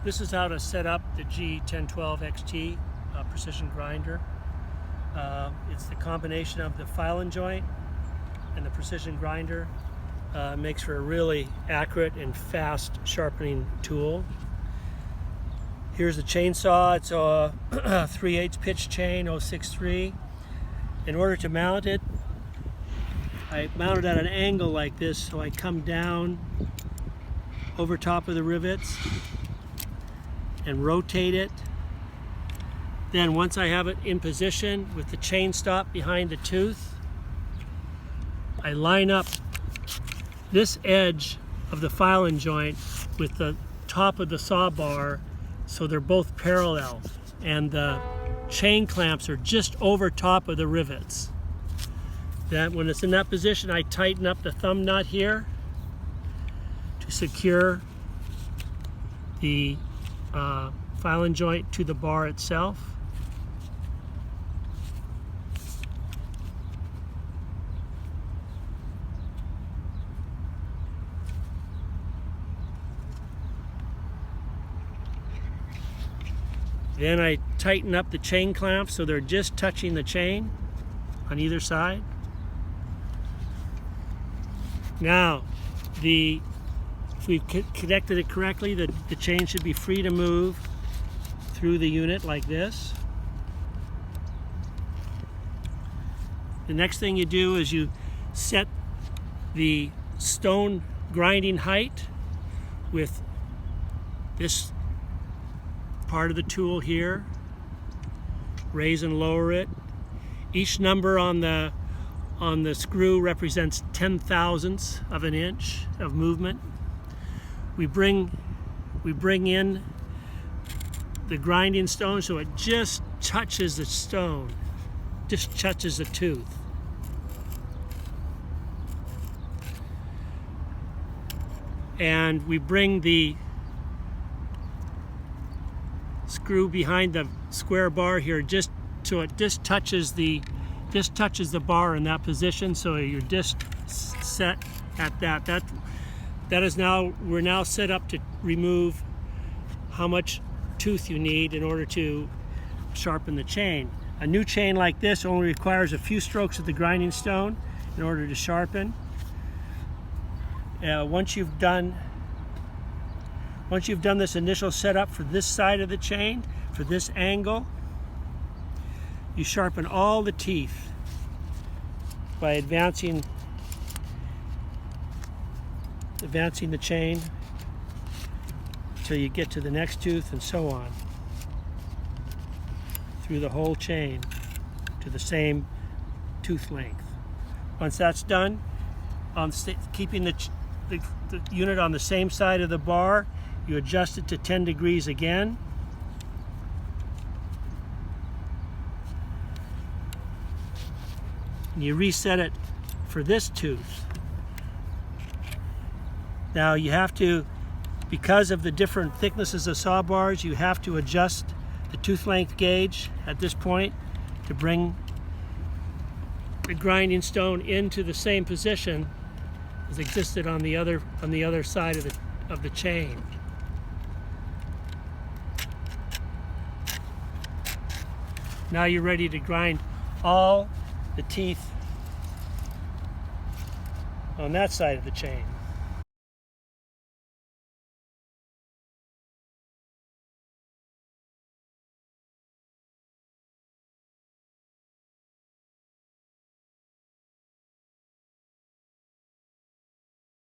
This is how to set up the G1012 XT precision grinder. It's the combination of the File-N-Joint and the precision grinder. Makes for a really accurate and fast sharpening tool. Here's the chainsaw. It's a 3/8 pitch chain, 063. In order to mount it, I mount it at an angle like this, so I come down over top of the rivets and rotate it. Then once I have it in position with the chain stop behind the tooth, I line up this edge of the File-N-Joint with the top of the saw bar so they're both parallel, and the chain clamps are just over top of the rivets. Then when it's in that position, I tighten up the thumb nut here to secure the File-N-Joint to the bar itself. Then I tighten up the chain clamps so they're just touching the chain on either side. Now, if we've connected it correctly, the chain should be free to move through the unit like this. The next thing you do is you set the stone grinding height with this part of the tool here. Raise and lower it. Each number on the screw represents 0.010 of an inch of movement. We bring in the grinding stone so it just touches the stone, just touches the tooth. And we bring the screw behind the square bar here just so it just touches the bar in that position, so you're just set at that. We're now set up to remove how much tooth you need in order to sharpen the chain. A new chain like this only requires a few strokes of the grinding stone in order to sharpen. Once you've done this initial setup for this side of the chain, for this angle, you sharpen all the teeth by advancing the chain until you get to the next tooth, and so on through the whole chain to the same tooth length. Once that's done, keeping the unit on the same side of the bar, you adjust it to 10 degrees again. And you reset it for this tooth. Now you have to, because of the different thicknesses of saw bars, you have to adjust the tooth length gauge at this point to bring the grinding stone into the same position as existed on the other side of the chain. Now you're ready to grind all the teeth on that side of the chain.